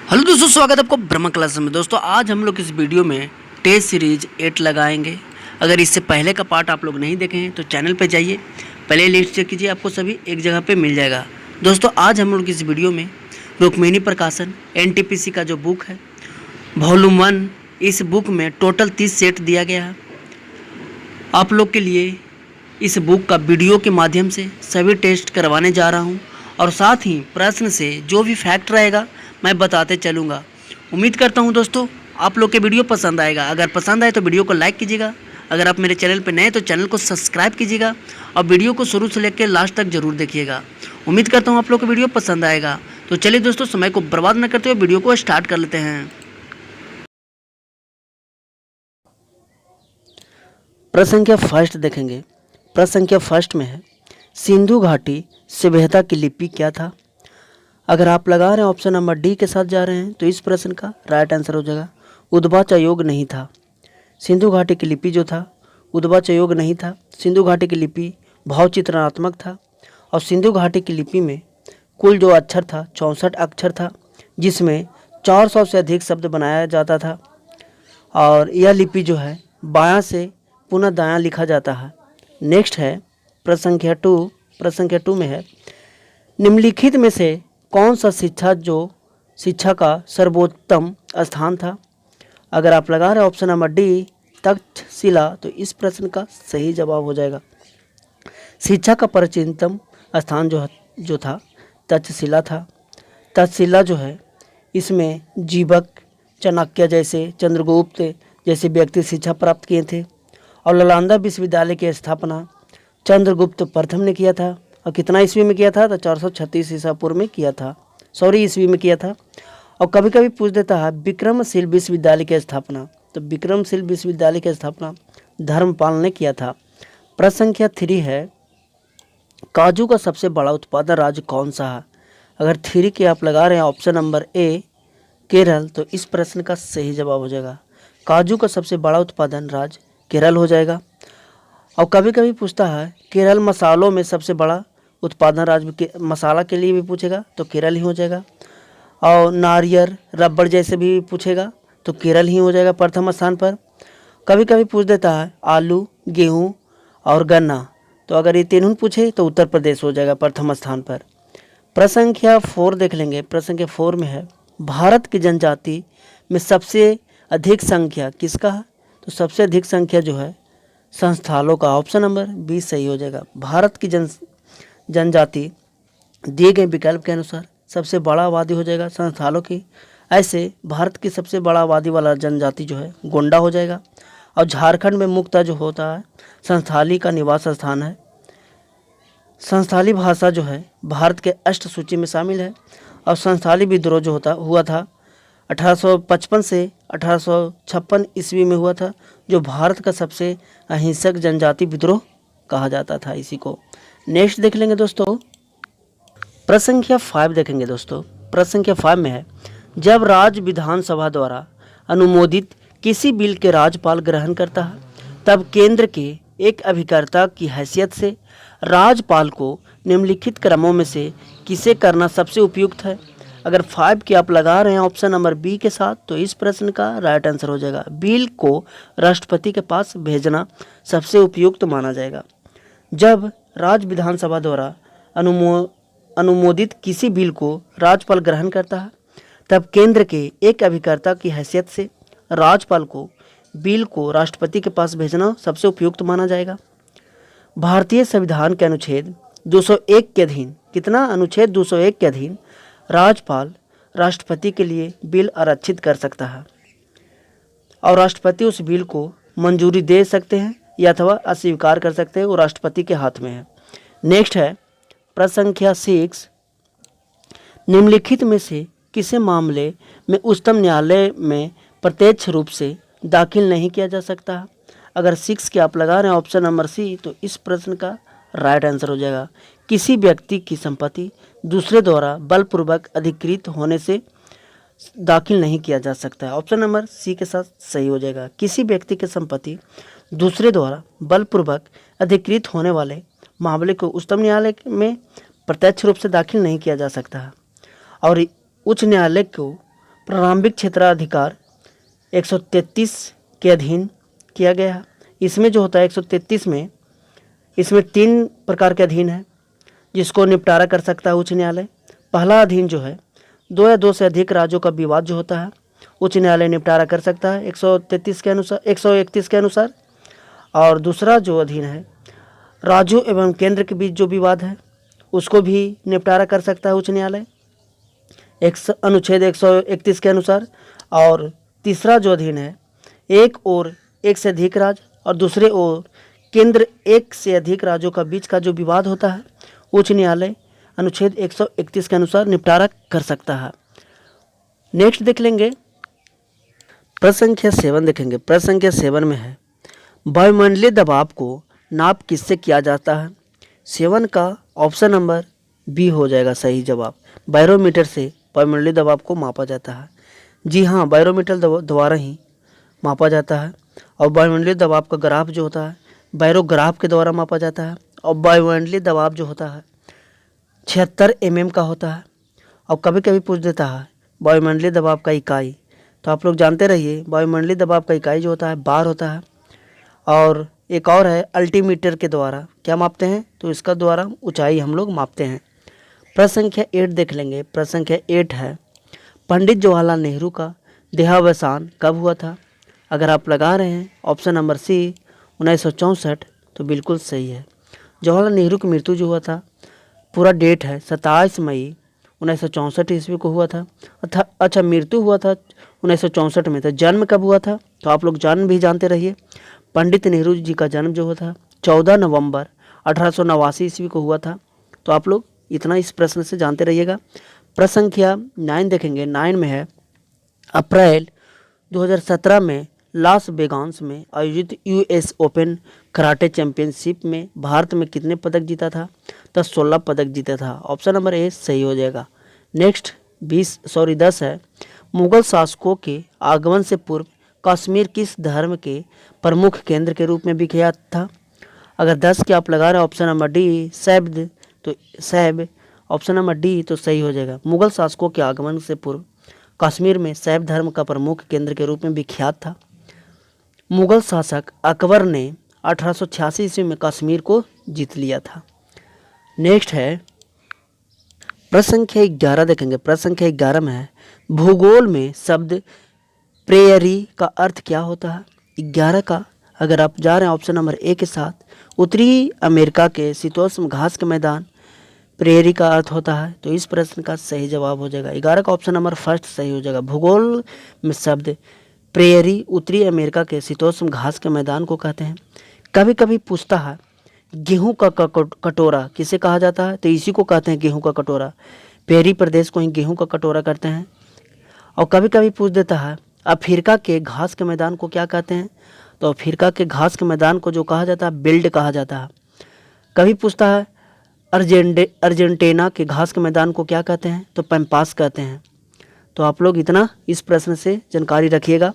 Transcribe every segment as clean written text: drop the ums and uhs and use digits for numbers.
Hello दोस्तों, स्वागत है आपको ब्रह्म क्लास में। दोस्तों आज हम लोग इस वीडियो में टेस्ट सीरीज 8 लगाएंगे। अगर इससे पहले का पार्ट आप लोग नहीं देखे हैं तो चैनल पे जाइए, प्ले लिस्ट चेक कीजिए, आपको सभी एक जगह पे मिल जाएगा। दोस्तों आज हम लोग इस वीडियो में रुक्मिणी प्रकाशन एनटीपीसी का जो बुक है वॉल्यूम 1, इस बुक में टोटल 30 सेट दिया गया है। आप लोग के लिए इस बुक का वीडियो के माध्यम से सभी टेस्ट करवाने जा रहा हूँ और साथ ही प्रश्न से जो भी फैक्ट रहेगा मैं बताते चलूँगा। उम्मीद करता हूँ दोस्तों आप लोग के वीडियो पसंद आएगा। अगर पसंद आए तो वीडियो को लाइक कीजिएगा। अगर आप मेरे चैनल पर नए तो चैनल को सब्सक्राइब कीजिएगा और वीडियो को शुरू से लेकर लास्ट तक जरूर देखिएगा। उम्मीद करता हूँ आप लोग को वीडियो पसंद आएगा। तो चलिए दोस्तों, समय को बर्बाद न करते हुए वीडियो को स्टार्ट कर लेते हैं। प्रश्न संख्या फर्स्ट देखेंगे। प्रश्न संख्या फर्स्ट में है, सिंधु घाटी सभ्यता की लिपि क्या था? अगर आप लगा रहे हैं ऑप्शन नंबर डी के साथ जा रहे हैं तो इस प्रश्न का राइट आंसर हो जाएगा उद्वाच योग नहीं था। सिंधु घाटी की लिपि जो था उद्वाच योग नहीं था। सिंधु घाटी की लिपि भावचित्रणात्मक था और सिंधु घाटी की लिपि में कुल जो अक्षर था 64 अक्षर था, जिसमें 400 से अधिक शब्द बनाया जाता था। और यह लिपि जो है बायां से पुनः दायां लिखा जाता है। नेक्स्ट है प्रश्न संख्या 2। प्रश्न संख्या 2 में है, निम्नलिखित में से कौन सा शिक्षा का सर्वोत्तम स्थान था? अगर आप लगा रहे ऑप्शन नंबर डी तक्षशिला तो इस प्रश्न का सही जवाब हो जाएगा। शिक्षा का प्राचीनतम स्थान जो था तक्षशिला था। तक्षशिला जो है इसमें जीवक, चाणक्य जैसे, चंद्रगुप्त जैसे व्यक्ति शिक्षा प्राप्त किए थे। और नालंदा विश्वविद्यालय की स्थापना चंद्रगुप्त प्रथम ने किया था। और कितना ईस्वी में किया था? तो 436 ईसा पूर्व में किया था, ईस्वी में किया था। और कभी कभी पूछ देता है विक्रमशील विश्वविद्यालय की स्थापना, तो विक्रमशील विश्वविद्यालय की स्थापना धर्मपाल ने किया था। प्रश्न संख्या 3 है, काजू का सबसे बड़ा उत्पादन राज्य कौन सा है? अगर 3 के आप लगा रहे हैं ऑप्शन नंबर ए केरल तो इस प्रश्न का सही जवाब हो जाएगा। काजू का सबसे बड़ा उत्पादन राज्य केरल हो जाएगा। और कभी कभी पूछता है केरल मसालों में सबसे बड़ा उत्पादन राज्य के मसाला के लिए भी पूछेगा तो केरल ही हो जाएगा। और नारियल, रबड़ जैसे भी पूछेगा तो केरल ही हो जाएगा प्रथम स्थान पर। कभी कभी पूछ देता है आलू, गेहूं और गन्ना, तो अगर ये तीनों पूछे तो उत्तर प्रदेश हो जाएगा प्रथम स्थान पर। प्रश्न संख्या 4 देख लेंगे। प्रश्न संख्या 4 में है, भारत की जनजाति में सबसे अधिक संख्या किसका है? तो सबसे अधिक संख्या जो है संस्थालों का। ऑप्शन नंबर बी सही हो जाएगा। भारत की जनजाति दिए गए विकल्प के अनुसार सबसे बड़ा आबादी हो जाएगा संस्थालों की। ऐसे भारत की सबसे बड़ा आबादी वाला जनजाति जो है गोंडा हो जाएगा। और झारखंड में मुख्यतः जो होता है संस्थाली का निवास स्थान है। संस्थाली भाषा जो है भारत के अष्ट सूची में शामिल है। और संस्थाली विद्रोह जो हुआ था 1855 से 1856 ईस्वी में हुआ था, जो भारत का सबसे अहिंसक जनजाति विद्रोह कहा जाता था इसी को। नेक्स्ट देख लेंगे दोस्तों, प्रश्न संख्या 5 देखेंगे दोस्तों। प्रश्न संख्या 5 में है, जब राज्य विधानसभा द्वारा अनुमोदित किसी बिल के राज्यपाल ग्रहण करता है तब केंद्र के एक अभिकर्ता की हैसियत से राज्यपाल को निम्नलिखित क्रमों में से किसे करना सबसे उपयुक्त है? अगर 5 की आप लगा रहे हैं ऑप्शन नंबर बी के साथ तो इस प्रश्न का राइट आंसर हो जाएगा बिल को राष्ट्रपति के पास भेजना सबसे उपयुक्त माना जाएगा। जब राज्य विधानसभा द्वारा अनुमोदित किसी बिल को राज्यपाल ग्रहण करता है तब केंद्र के एक अभिकर्ता की हैसियत से राज्यपाल को बिल को राष्ट्रपति के पास भेजना सबसे उपयुक्त माना जाएगा। भारतीय संविधान के अनुच्छेद 201 के अधीन, कितना? अनुच्छेद 201 के अधीन राज्यपाल राष्ट्रपति के लिए बिल आरक्षित कर सकता है और राष्ट्रपति उस बिल को मंजूरी दे सकते हैं या अथवा अस्वीकार कर सकते हैं, वो राष्ट्रपति के हाथ में है। नेक्स्ट है प्रश्न संख्या 6, निम्नलिखित में से किसी मामले में उच्चतम न्यायालय में प्रत्यक्ष रूप से दाखिल नहीं किया जा सकता? अगर 6 के आप लगा रहे हैं ऑप्शन नंबर सी तो इस प्रश्न का राइट आंसर हो जाएगा किसी व्यक्ति की संपत्ति दूसरे द्वारा बलपूर्वक अधिकृत होने से दाखिल नहीं किया जा सकता है। ऑप्शन नंबर सी के साथ सही हो जाएगा। किसी व्यक्ति की संपत्ति दूसरे द्वारा बलपूर्वक अधिकृत होने वाले मामले को उच्चतम न्यायालय में प्रत्यक्ष रूप से दाखिल नहीं किया जा सकता है और उच्च न्यायालय को प्रारंभिक क्षेत्राधिकार 133 के अधीन किया गया है। इसमें जो होता है 133 में, इसमें 3 प्रकार के अधीन है जिसको निपटारा कर सकता है उच्च न्यायालय। पहला अधीन जो है 2 या 2 से अधिक राज्यों का विवाद जो होता है उच्च न्यायालय निपटारा कर सकता है 133 के अनुसार, 131 के अनुसार। और दूसरा जो अधीन है राज्यों एवं केंद्र के बीच जो विवाद है उसको भी निपटारा कर सकता है उच्च न्यायालय अनुच्छेद 131 के अनुसार। और तीसरा जो अधीन है एक और एक से अधिक राज्य और दूसरे ओर केंद्र एक से अधिक राज्यों का बीच का जो विवाद होता है उच्च न्यायालय अनुच्छेद 131 के अनुसार निपटारा कर सकता है। नेक्स्ट देख लेंगे प्रश्न संख्या 7 देखेंगे। प्रश्न संख्या 7 में है वायुमंडलीय दबाव को नाप किससे किया जाता है। 7 का ऑप्शन नंबर बी हो जाएगा सही जवाब। बैरोमीटर से वायुमंडलीय दबाव को मापा जाता है। जी हाँ, बैरोमीटर द्वारा ही मापा जाता है। और वायुमंडलीय दबाव का ग्राफ जो होता है बैरोग्राफ के द्वारा मापा जाता है। और वायुमंडलीय दबाव जो होता है 76 mm का होता है। और कभी कभी पूछ देता है वायुमंडलीय दबाव का इकाई, तो आप लोग जानते रहिए वायुमंडलीय दबाव का इकाई जो होता है बार होता है। और एक और है अल्टीमीटर के द्वारा क्या मापते हैं, तो इसका द्वारा ऊंचाई हम लोग मापते हैं। प्रश्न संख्या 8 देख लेंगे। प्रश्न संख्या 8 है पंडित जवाहरलाल नेहरू का देहावसान कब हुआ था। अगर आप लगा रहे हैं ऑप्शन नंबर सी 1964 तो बिल्कुल सही है। जवाहरलाल नेहरू की मृत्यु जो हुआ था पूरा डेट है 27 मई 1964 ईस्वी को हुआ था। अच्छा, मृत्यु हुआ था 1964 में, तो जन्म कब हुआ था, तो आप लोग जन्म भी जानते रहिए। पंडित नेहरू जी का जन्म जो हुआ था 14 नवंबर 1889 ईस्वी को हुआ था। तो आप लोग इतना इस प्रश्न से जानते रहिएगा। प्रश्न संख्या 9 देखेंगे। 9 में है अप्रैल 2017 में लास वेगास में आयोजित यूएस ओपन कराटे चैंपियनशिप में भारत में कितने पदक जीता था, तो 16 पदक जीता था। ऑप्शन नंबर ए सही हो जाएगा। नेक्स्ट 10 है मुगल शासकों के आगमन से पूर्व कश्मीर किस धर्म के प्रमुख केंद्र के रूप में विख्यात था। अगर 10 के आप लगा रहे हैं ऑप्शन नंबर डी शैब, तो शैब ऑप्शन नंबर डी तो सही हो जाएगा। मुगल शासकों के आगमन से पूर्व कश्मीर में शैव धर्म का प्रमुख केंद्र के रूप में विख्यात था। मुगल शासक अकबर ने 1886 ईस्वी में कश्मीर को जीत लिया था। नेक्स्ट है प्रश्न संख्या 11 देखेंगे। प्रश्न संख्या 11 में है भूगोल में शब्द प्रेयरी का अर्थ क्या होता है। 11 का अगर आप जा रहे हैं ऑप्शन नंबर ए के साथ, उत्तरी अमेरिका के शीतोष्ण घास के मैदान प्रेयरी का अर्थ होता है, तो इस प्रश्न का सही जवाब हो जाएगा। 11 का ऑप्शन नंबर फर्स्ट सही हो जाएगा। भूगोल में शब्द प्रेयरी उत्तरी अमेरिका के शीतोष्ण घास के मैदान को कहते हैं। कभी कभी पूछता है गेहूं का कटोरा किसे कहा जाता है, तो इसी को कहते हैं गेहूं का कटोरा। प्रेयरी प्रदेश को ही गेहूं का कटोरा करते हैं। और कभी कभी पूछ देता है अफ्रीका के घास के मैदान को क्या कहते हैं, तो अफ्रीका के घास के मैदान को जो कहा जाता है बिल्ड कहा जाता है। कभी पूछता है अर्जेंटीना के घास के मैदान को क्या कहते हैं, तो पैम्पास कहते हैं। तो आप लोग इतना इस प्रश्न से जानकारी रखिएगा।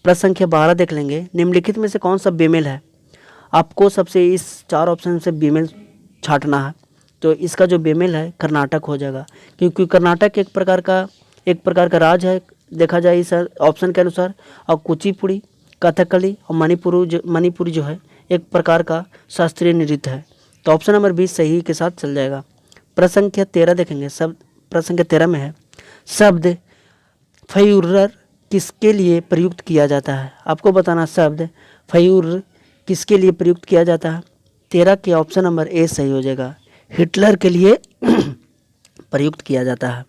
प्रश्न संख्या 12 देख लेंगे। निम्नलिखित में से कौन सा बेमेल है। आपको सबसे इस 4 ऑप्शन से बेमेल छांटना है, तो इसका जो बेमेल है कर्नाटक हो जाएगा, क्योंकि कर्नाटक एक प्रकार का राज्य है देखा जाए इस ऑप्शन के अनुसार। और कुचिपुड़ी, कथकली और मणिपुरी जो है एक प्रकार का शास्त्रीय नृत्य है। तो ऑप्शन नंबर 20 सही के साथ चल जाएगा। प्रश्न संख्या 13 देखेंगे। प्रश्न संख्या 13 में है शब्द फ्यूरर किसके लिए प्रयुक्त किया जाता है। आपको बताना शब्द फ्यूरर किसके लिए प्रयुक्त किया जाता है। 13 के ऑप्शन नंबर ए सही हो जाएगा। हिटलर के लिए प्रयुक्त किया जाता है।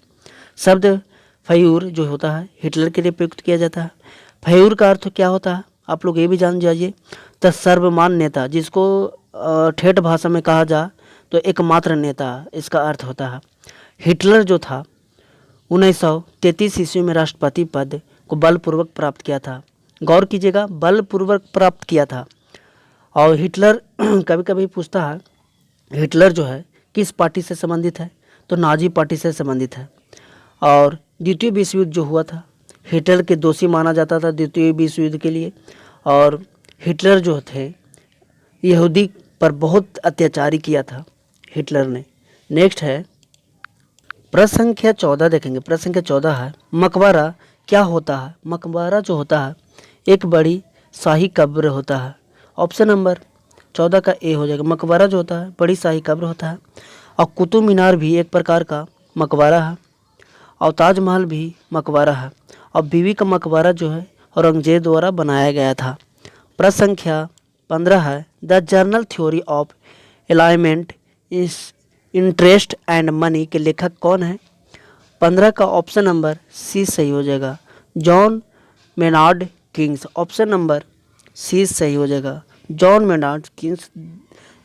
शब्द फ्यूर जो होता है हिटलर के लिए प्रयुक्त किया जाता है। फ्यूर का अर्थ क्या होता है आप लोग ये भी जान जाइए, तो सर्वमान्य नेता, जिसको ठेठ भाषा में कहा जा तो एकमात्र नेता इसका अर्थ होता है। हिटलर जो था 1933 ईस्वी में राष्ट्रपति पद को बलपूर्वक प्राप्त किया था। गौर कीजिएगा, बलपूर्वक प्राप्त किया था। और हिटलर कभी कभी पूछता है हिटलर जो है किस पार्टी से संबंधित है, तो नाजी पार्टी से संबंधित है। और द्वितीय विश्व युद्ध जो हुआ था हिटलर के दोषी माना जाता था द्वितीय विश्व युद्ध के लिए। और हिटलर जो थे यहूदी पर बहुत अत्याचारी किया था हिटलर ने। नेक्स्ट है प्रश्न संख्या 14 देखेंगे। प्रश्न संख्या 14 है मकबरा क्या होता है? मकबरा जो होता है एक बड़ी शाही कब्र होता है। ऑप्शन नंबर 14 का ए हो जाएगा। मकबरा जो होता है बड़ी शाही कब्र होता है। और कुतुब मीनार भी एक प्रकार का मकबरा है। और ताजमहल भी मकबरा है। और बीवी का मकबरा जो है औरंगजेब द्वारा बनाया गया था। प्रश्न संख्या 15 है, the general theory of employment interest and money के लेखक कौन है? 15 का ऑप्शन नंबर सी सही हो जाएगा, John Maynard Keynes. Option number C सही हो जाएगा, John Maynard Keynes.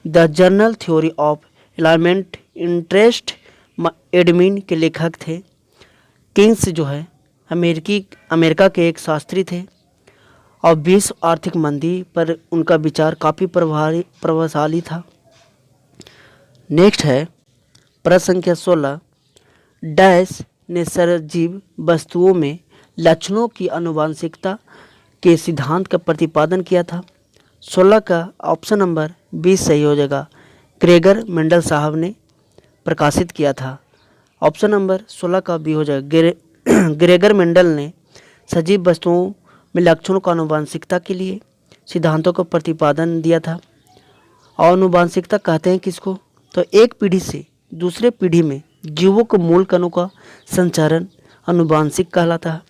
The general theory of employment interest and money के लेखक थे। किंग्स जो है अमेरिका के एक शास्त्री थे और विश्व आर्थिक मंदी पर उनका विचार काफ़ी प्रभावशाली था। नेक्स्ट है प्रश्न संख्या 16, डैश ने सजीव वस्तुओं में लक्षणों की आनुवंशिकता के सिद्धांत का प्रतिपादन किया था। 16 का ऑप्शन नंबर 20 सही हो जाएगा, ग्रेगर मेंडल साहब ने प्रकाशित किया था। ऑप्शन नंबर 16 का बी हो जाएगा, ग्रेगर मेंडल ने सजीव वस्तुओं में लक्षणों का आनुवंशिकता के लिए सिद्धांतों का प्रतिपादन दिया था। और आनुवंशिकता कहते हैं किसको? तो एक पीढ़ी से दूसरे पीढ़ी में जीवों के मूल कणों का संचरण आनुवंशिक कहलाता है।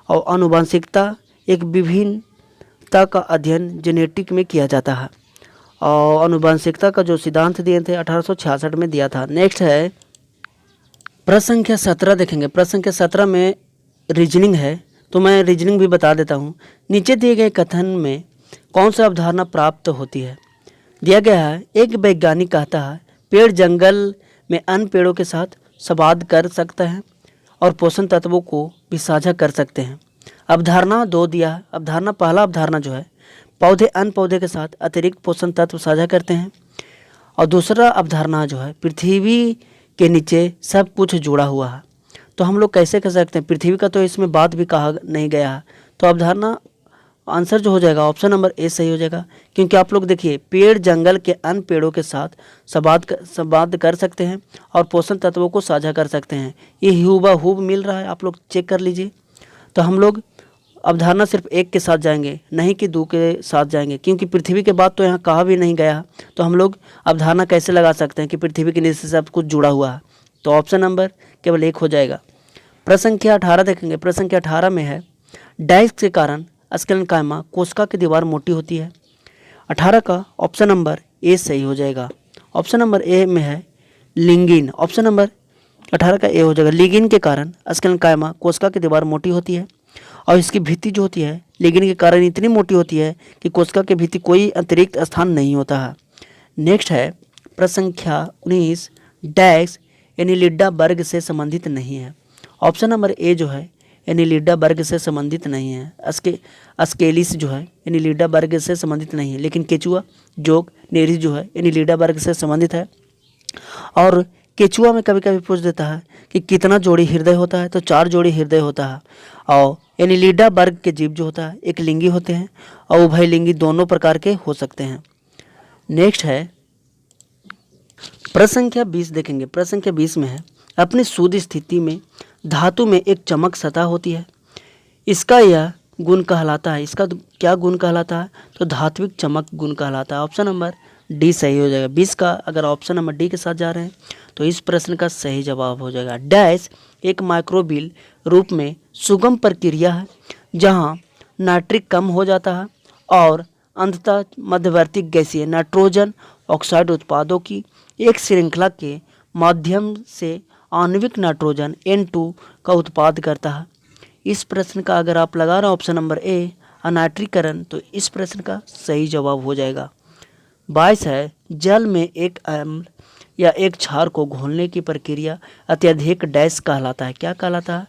और आनुवंशिकता एक विभिन्नता का अध्ययन जेनेटिक में किया जाता है। और आनुवंशिकता का जो सिद्धांत दिए थे 1866 में दिया था। नेक्स्ट है प्रश्न संख्या 17 देखेंगे। प्रश्न संख्या 17 में रीजनिंग है, तो मैं रीजनिंग भी बता देता हूँ। नीचे दिए गए कथन में कौन सा अवधारणा प्राप्त होती है? दिया गया है, एक वैज्ञानिक कहता है पेड़ जंगल में अन्य पेड़ों के साथ संवाद कर सकते हैं और पोषण तत्वों को भी साझा कर सकते हैं। अवधारणा 2 दिया है। अवधारणा पहला अवधारणा जो है पौधे अन्य पौधे के साथ अतिरिक्त पोषण तत्व साझा करते हैं। और दूसरा अवधारणा जो है पृथ्वी के नीचे सब कुछ जुड़ा हुआ है। तो हम लोग कैसे कह सकते हैं? पृथ्वी का तो इसमें बात भी कहा नहीं गया है। तो अवधारणा आंसर जो हो जाएगा ऑप्शन नंबर ए सही हो जाएगा, क्योंकि आप लोग देखिए पेड़ जंगल के अन्य पेड़ों के साथ संवाद कर सकते हैं और पोषण तत्वों को साझा कर सकते हैं। ये हूबहू मिल रहा है, आप लोग चेक कर लीजिए। तो हम लोग अवधारणा सिर्फ एक के साथ जाएंगे, नहीं कि 2 के साथ जाएंगे, क्योंकि पृथ्वी के बाद तो यहाँ कहा भी नहीं गया। तो हम लोग अवधारणा कैसे लगा सकते हैं कि पृथ्वी के नीचे से सब कुछ जुड़ा हुआ है? तो ऑप्शन नंबर केवल 1 हो जाएगा। प्रश्न संख्या 18 देखेंगे। प्रश्न संख्या 18 में है डैश के कारण स्क्लेरेंकाइमा कोशिका की दीवार मोटी होती है। 18 का ऑप्शन नंबर ए सही हो जाएगा। ऑप्शन नंबर ए में है लिग्निन। ऑप्शन नंबर 18 का ए हो जाएगा, लिग्निन के कारण स्क्लेरेंकाइमा कोशिका की दीवार मोटी होती है। और इसकी भित्ति जो होती है लिग्निन के कारण इतनी मोटी होती है कि कोशिका के भित्ति कोई अतिरिक्त स्थान नहीं होता है। नेक्स्ट है प्रश्न संख्या 19, डैश एनिलिडा वर्ग से संबंधित नहीं है। ऑप्शन नंबर ए जो है एनिलिडा वर्ग से संबंधित नहीं है। अस्केलिस जो है एनिलिडा वर्ग से संबंधित नहीं है, लेकिन केचुआ जोग नेरिस जो है एनिलिडा वर्ग से संबंधित है। और केचुआ में कभी कभी पूछ देता है कि कितना जोड़ी हृदय होता है, तो 4 जोड़ी हृदय होता है। और एनिलिडा वर्ग के जीव जो होता है एक लिंगी होते हैं और उभयलिंगी दोनों प्रकार के हो सकते हैं। नेक्स्ट है प्रश्न संख्या 20 देखेंगे। प्रश्न संख्या 20 में है अपनी शुद्ध स्थिति में धातु में एक चमक सतह होती है, इसका यह गुण कहलाता है। इसका क्या गुण कहलाता है? तो धात्विक चमक गुण कहलाता है। ऑप्शन नंबर डी सही हो जाएगा। 20 का अगर ऑप्शन नंबर डी के साथ जा रहे हैं तो इस प्रश्न का सही जवाब हो जाएगा। डैश एक माइक्रोबियल रूप में सुगम प्रक्रिया है जहां नाइट्रिक कम हो जाता है और अंततः मध्यवर्ती गैसीय नाइट्रोजन ऑक्साइड उत्पादों की एक श्रृंखला के माध्यम से आणविक नाइट्रोजन N2 का उत्पाद करता है। इस प्रश्न का अगर आप लगा रहे हैं ऑप्शन नंबर ए अनाइट्रीकरण, तो इस प्रश्न का सही जवाब हो जाएगा। 22 है जल में एक अम्ल या एक क्षार को घोलने की प्रक्रिया अत्यधिक डैश कहलाता है। क्या कहलाता है?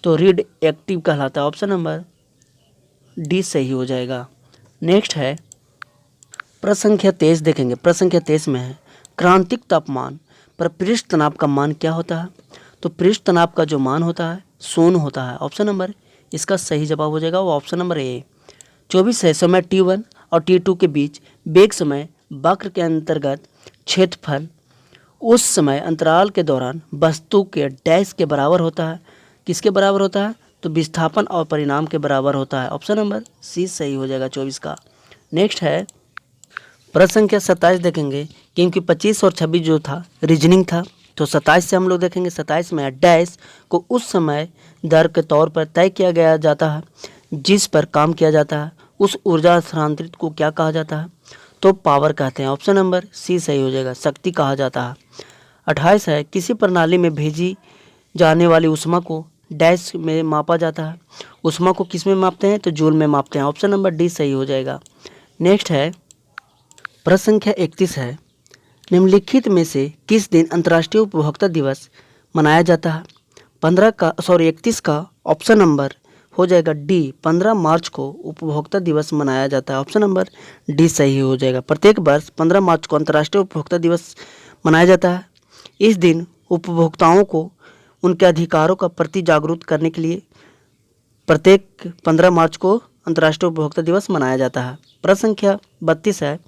तो रीड एक्टिव कहलाता है। ऑप्शन नंबर डी सही हो जाएगा। नेक्स्ट है प्रश्न संख्या 23 देखेंगे। प्रश्न संख्या 23 में है क्रांतिक तापमान पर पृष्ठ तनाव का मान क्या होता है? तो पृष्ठ तनाव का जो मान होता है 0 होता है। ऑप्शन नंबर इसका सही जवाब हो जाएगा वो ऑप्शन नंबर ए। 24 है समय T1 और T2 के बीच वेग समय वक्र के अंतर्गत क्षेत्रफल उस समय अंतराल के दौरान वस्तु के डैश के बराबर होता है। किसके बराबर होता है? तो विस्थापन और परिणाम के बराबर होता है। ऑप्शन नंबर सी सही हो जाएगा 24 का। नेक्स्ट है प्रश्न संख्या 27 देखेंगे, क्योंकि 25 और 26 जो था रीजनिंग था, तो 27 से हम लोग देखेंगे। 27 में डैश को उस समय दर के तौर पर तय किया गया जाता है जिस पर काम किया जाता है, उस ऊर्जा स्थानांतरित को क्या कहा जाता है? तो पावर कहते हैं। ऑप्शन नंबर सी सही हो जाएगा, शक्ति कहा जाता है। 28 है किसी प्रणाली में भेजी जाने वाली ऊष्मा को डैश में मापा जाता है। ऊष्मा को किस में मापते हैं? तो जूल में मापते हैं। ऑप्शन नंबर डी सही हो जाएगा। नेक्स्ट है प्रश्न संख्या 31 है, निम्नलिखित में से किस दिन अंतर्राष्ट्रीय उपभोक्ता दिवस मनाया जाता है? 31 का ऑप्शन नंबर हो जाएगा डी, 15 मार्च को उपभोक्ता दिवस मनाया जाता है। ऑप्शन नंबर डी सही हो जाएगा। प्रत्येक वर्ष 15 मार्च को अंतर्राष्ट्रीय उपभोक्ता दिवस मनाया जाता है। इस दिन उपभोक्ताओं को उनके अधिकारों का प्रति जागरूक करने के लिए प्रत्येक 15 मार्च को अंतर्राष्ट्रीय उपभोक्ता दिवस मनाया जाता है। प्रश्न संख्या 32 है,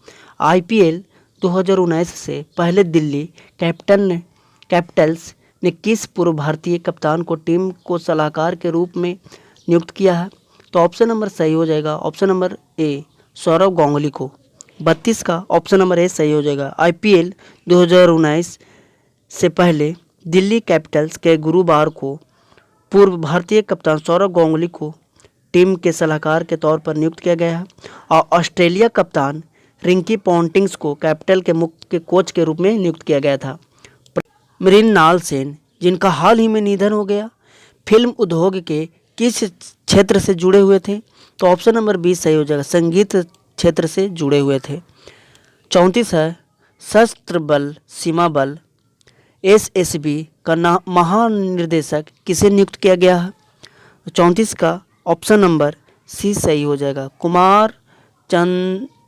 IPL 2019 से पहले दिल्ली कैपिटल्स ने किस पूर्व भारतीय कप्तान को टीम को सलाहकार के रूप में नियुक्त किया है? तो ऑप्शन नंबर सही हो जाएगा। Option number A, Saurav Ganguly को। 32 का ऑप्शन नंबर ए सही हो जाएगा। IPL 2019 से पहले दिल्ली कैपिटल्स के गुरुवार को पूर्व भारतीय कप्तान सौरव गांगुली को टीम के सलाहकार के तौर पर नियुक्त किया गया है और ऑस्ट्रेलिया कप्तान रिंकी पॉन्टिंग्स को कैपिटल के मुख्य कोच के रूप में नियुक्त किया गया था। मृणाल सेन, जिनका हाल ही में निधन हो गया, फिल्म उद्योग के किस क्षेत्र से जुड़े हुए थे? तो ऑप्शन नंबर 20 सही हो जाएगा, संगीत क्षेत्र से जुड़े हुए थे। 34 है, सशस्त्र बल सीमा बल SSB का महानिर्देशक किसे नियुक्त किया गया है? 34 का ऑप्शन नंबर सी सही हो जाएगा,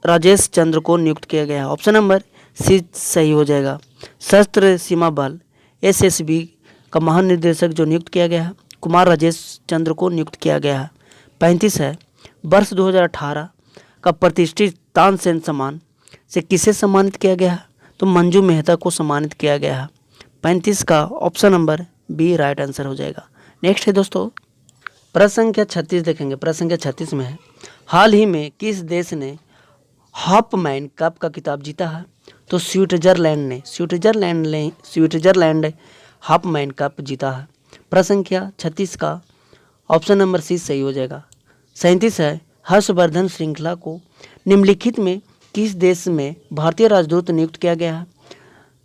राजेश चंद्र को नियुक्त किया गया है। ऑप्शन नंबर सी सही हो जाएगा। सशस्त्र सीमा बल SSB का महानिर्देशक जो नियुक्त किया गया है, कुमार राजेश चंद्र को नियुक्त किया गया है। 35 है, वर्ष 2018 का प्रतिष्ठित तानसेन सम्मान से किसे सम्मानित किया गया है? तो मंजू मेहता को सम्मानित किया गया है। 35 का option number B right answer हो जाएगा। नेक्स्ट है दोस्तों प्रश्न संख्या 36 देखेंगे। प्रश्न संख्या 36 में है, हाल ही में किस देश ने हॉपमैन कप का खिताब जीता है? तो स्विट्जरलैंड हॉपमैन कप जीता है। प्रश्न संख्या 36 का ऑप्शन नंबर सी सही हो जाएगा। 37 है, हर्षवर्धन श्रृंखला को निम्नलिखित में किस देश में भारतीय राजदूत नियुक्त किया गया है?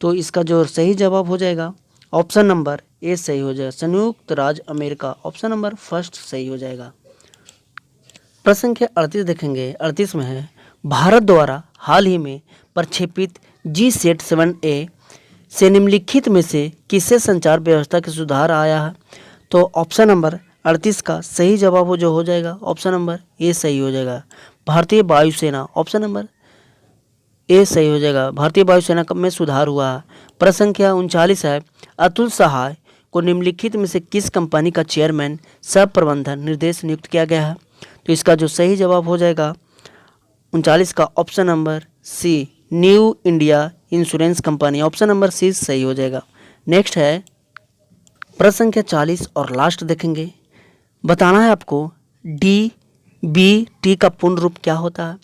तो इसका जो सही जवाब हो जाएगा ऑप्शन नंबर ए सही हो जाएगा, संयुक्त राज्य अमेरिका। ऑप्शन नंबर फर्स्ट सही हो जाएगा। प्रश्न संख्या 38 देखेंगे। 38 में है, भारत द्वारा हाल ही में प्रक्षेपित GSAT-7A से निम्नलिखित में से किससे संचार व्यवस्था के सुधार आया है? तो ऑप्शन नंबर 38 का सही जवाब जो हो जाएगा ऑप्शन नंबर ए सही हो जाएगा, भारतीय वायुसेना। ऑप्शन नंबर ए सही हो जाएगा, भारतीय वायुसेना में सुधार हुआ है। प्रश्न संख्या 39 है, अतुल सहाय को निम्नलिखित में से किस कंपनी का चेयरमैन सह प्रबंधन निर्देश नियुक्त किया गया है? तो इसका जो सही जवाब हो जाएगा 39 का option number C, new India insurance company. Option number C सही हो जाएगा। नेक्स्ट है प्रश्न संख्या 40 और लास्ट देखेंगे। बताना है आपको DBT का पूर्ण रूप क्या होता है?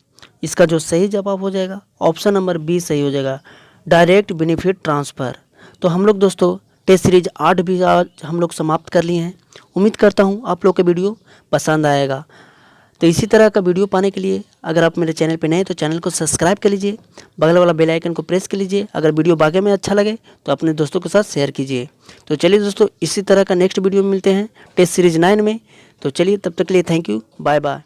इसका जो सही जवाब हो जाएगा ऑप्शन नंबर बी सही हो जाएगा, डायरेक्ट बेनिफिट ट्रांसफ़र। तो हम लोग दोस्तों टेस्ट सीरीज 8 भी आज हम लोग समाप्त कर लिए हैं। उम्मीद करता हूँ आप लोग के वीडियो पसंद आएगा। तो इसी तरह का वीडियो पाने के लिए अगर आप मेरे चैनल पे नए हैं तो चैनल को सब्सक्राइब कर लीजिए, बगल वाला बेल आइकन को प्रेस कर लीजिए। अगर वीडियो वाकई में अच्छा लगे तो अपने दोस्तों के साथ शेयर कीजिए। तो चलिए दोस्तों इसी तरह का नेक्स्ट वीडियो में मिलते हैं टेस्ट सीरीज 9 में। तो चलिए तब तक के लिए थैंक यू, बाय बाय।